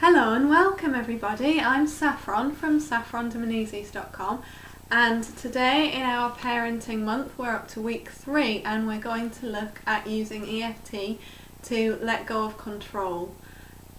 Hello and welcome everybody, I'm Saffron from saffrondominises.com, and today in our parenting month we're up to week 3 and we're going to look at using EFT to let go of control.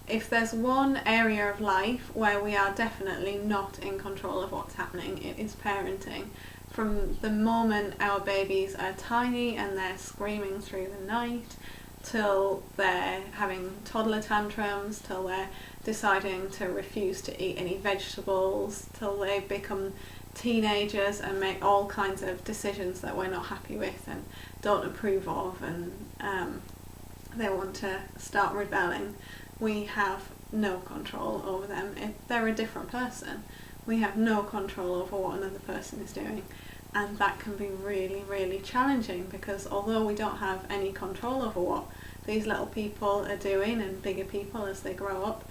If there's one area of life where we are definitely not in control of what's happening, it is parenting. From the moment our babies are tiny and they're screaming through the night, till they're having toddler tantrums, till they're deciding to refuse to eat any vegetables, till they become teenagers and make all kinds of decisions that we're not happy with and don't approve of, and they want to start rebelling. We have no control over them. If they're a different person, we have no control over what another person is doing. And that can be really, really challenging, because although we don't have any control over what these little people are doing and bigger people as they grow up,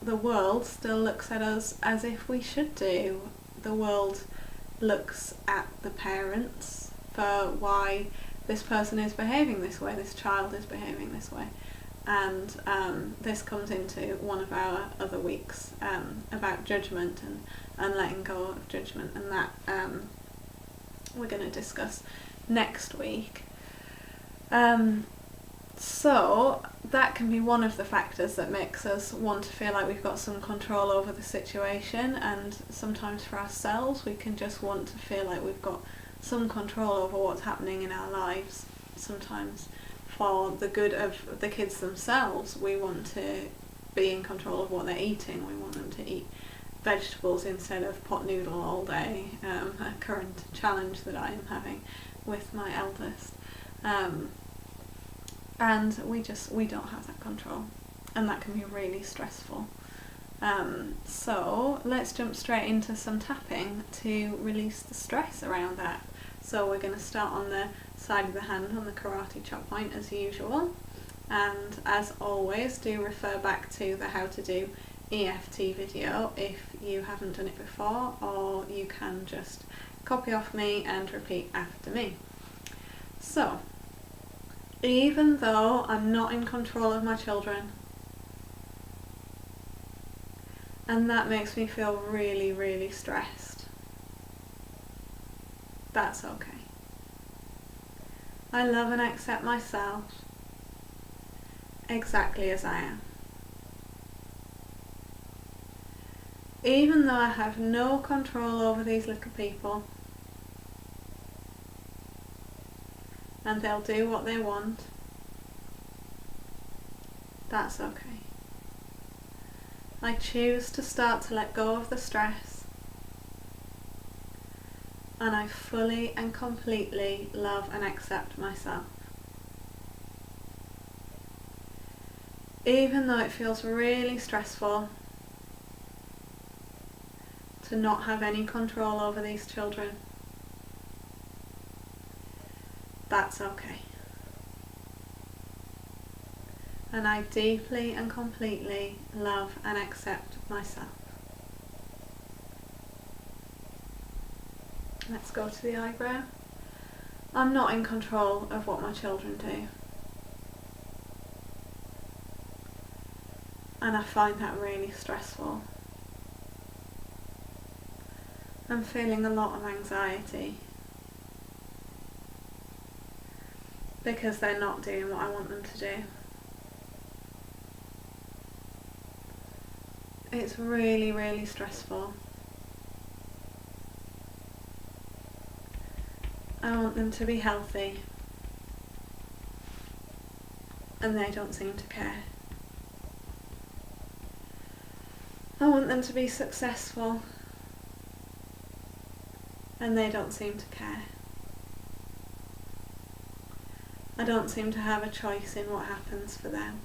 the world still looks at us as if we should do. The world looks at the parents for why this person is behaving this way, this child is behaving this way. And this comes into one of our other weeks about judgment and letting go of judgment, and that we're going to discuss next week. So that can be one of the factors that makes us want to feel like we've got some control over the situation, and sometimes for ourselves we can just want to feel like we've got some control over what's happening in our lives. Sometimes for the good of the kids themselves, we want to be in control of what they're eating. We want them to eat vegetables instead of pot noodle all day, a current challenge that I am having with my eldest. And we don't have that control, and that can be really stressful. So let's jump straight into some tapping to release the stress around that. So we're going to start on the side of the hand on the karate chop point as usual, and as always do refer back to the how to do EFT video if you haven't done it before, or you can just copy off me and repeat after me. So, even though I'm not in control of my children, and that makes me feel really, really stressed, that's okay. I love and accept myself exactly as I am. Even though I have no control over these little people, and they'll do what they want, that's okay. I choose to start to let go of the stress, and I fully and completely love and accept myself. Even though it feels really stressful to not have any control over these children, that's okay. And I deeply and completely love and accept myself. Let's go to the eyebrow. I'm not in control of what my children do, and I find that really stressful. I'm feeling a lot of anxiety because they're not doing what I want them to do. It's really, really stressful. I want them to be healthy, and they don't seem to care. I want them to be successful, and they don't seem to care. I don't seem to have a choice in what happens for them,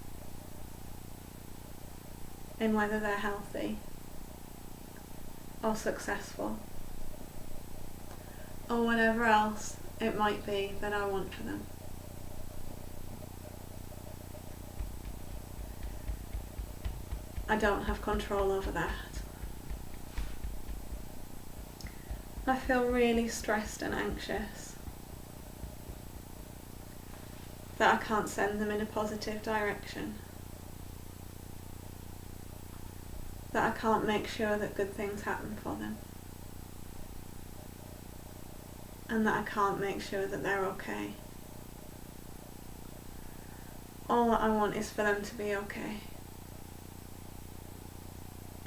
in whether they're healthy or successful or whatever else it might be that I want for them. I don't have control over that. I feel really stressed and anxious that I can't send them in a positive direction. that I can't make sure that good things happen for them, and that I can't make sure that they're okay. All that I want is for them to be okay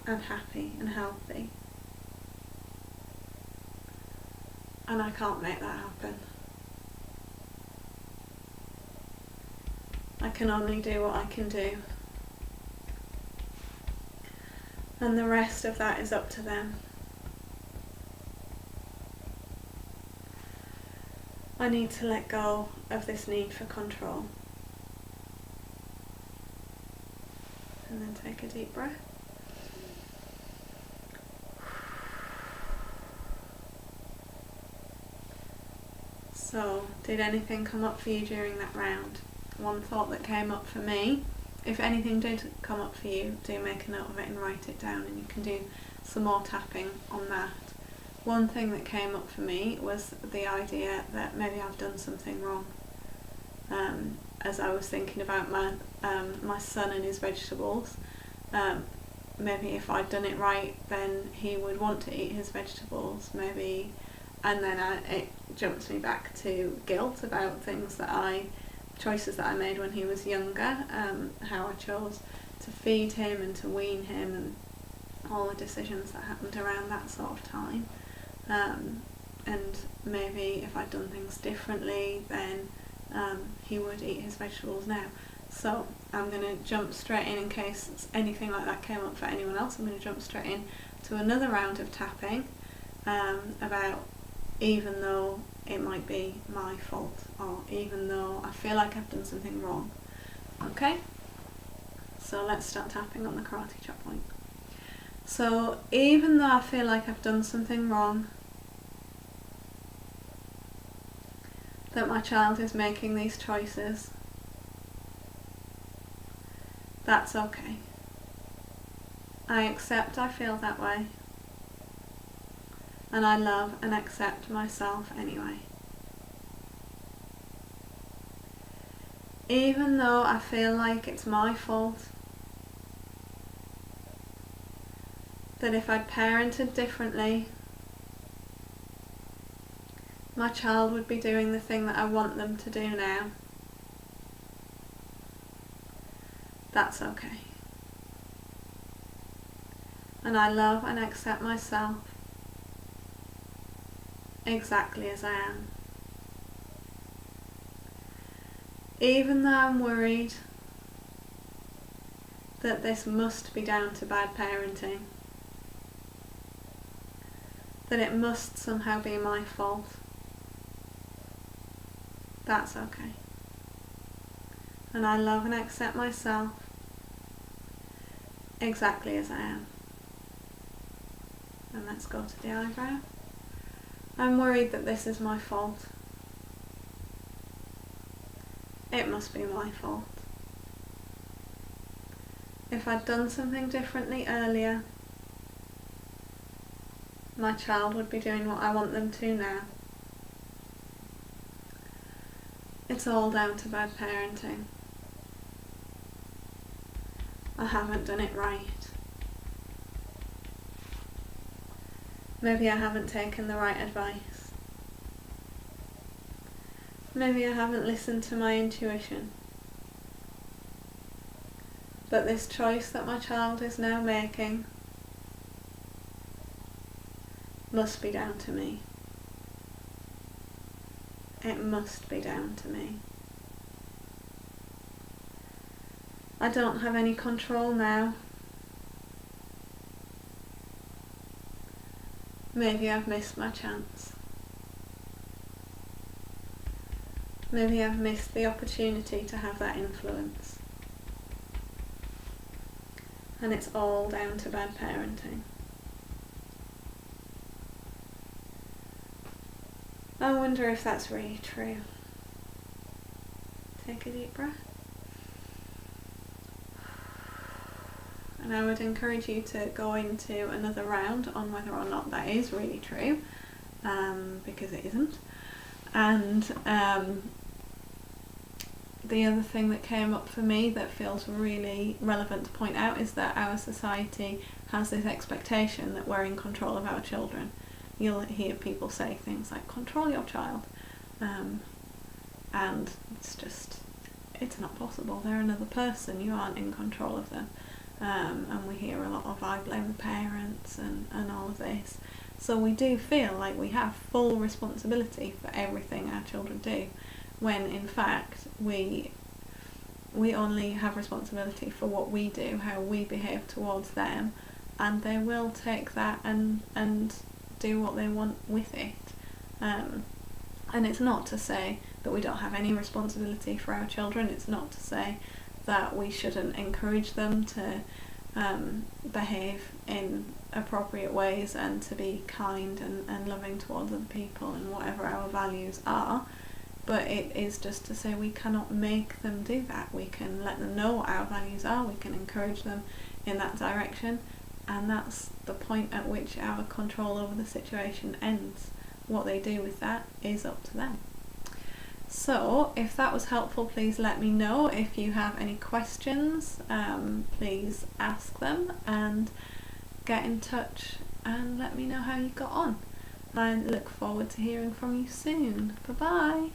and happy and healthy, and I can't make that happen. I can only do what I can do, and the rest of that is up to them. I need to let go of this need for control. And then take a deep breath. So, did anything come up for you during that round? One thought that came up for me, if anything did come up for you, do make a note of it and write it down, and you can do some more tapping on that. One thing that came up for me was the idea that maybe I've done something wrong. As I was thinking about my son and his vegetables, maybe if I'd done it right, then he would want to eat his vegetables, maybe, and then it jumps me back to guilt about choices that I made when he was younger, how I chose to feed him and to wean him, and all the decisions that happened around that sort of time. And maybe if I'd done things differently, then he would eat his vegetables now. So I'm going to jump straight in case anything like that came up for anyone else. I'm going to jump straight in to another round of tapping about even though it might be my fault, or even though I feel like I've done something wrong. Okay? So let's start tapping on the karate chop point. So even though I feel like I've done something wrong, that my child is making these choices, that's okay. I accept I feel that way, and I love and accept myself anyway. Even though I feel like it's my fault, that if I'd parented differently, my child would be doing the thing that I want them to do now, that's okay. And I love and accept myself exactly as I am. Even though I'm worried that this must be down to bad parenting, that it must somehow be my fault, that's okay. And I love and accept myself exactly as I am. And let's go to the eyebrow. I'm worried that this is my fault. It must be my fault. If I'd done something differently earlier, my child would be doing what I want them to now. It's all down to bad parenting. I haven't done it right. Maybe I haven't taken the right advice. Maybe I haven't listened to my intuition. But this choice that my child is now making must be down to me. It must be down to me. I don't have any control now. Maybe I've missed my chance. Maybe I've missed the opportunity to have that influence. And it's all down to bad parenting. I wonder if that's really true. Take a deep breath. And I would encourage you to go into another round on whether or not that is really true, because it isn't. And the other thing that came up for me that feels really relevant to point out is that our society has this expectation that we're in control of our children. You'll hear people say things like, control your child, and it's not possible. They're another person, you aren't in control of them. And we hear a lot of I blame the parents and all of this. So we do feel like we have full responsibility for everything our children do, when in fact we only have responsibility for what we do, how we behave towards them, and they will take that and do what they want with it. And it's not to say that we don't have any responsibility for our children. It's not to say that we shouldn't encourage them to behave in appropriate ways and to be kind and loving towards other people and whatever our values are. But it is just to say we cannot make them do that. We can let them know what our values are, we can encourage them in that direction, and that's the point at which our control over the situation ends. What they do with that is up to them. So if that was helpful, please let me know. If you have any questions, please ask them and get in touch and let me know how you got on. I look forward to hearing from you soon. Bye bye.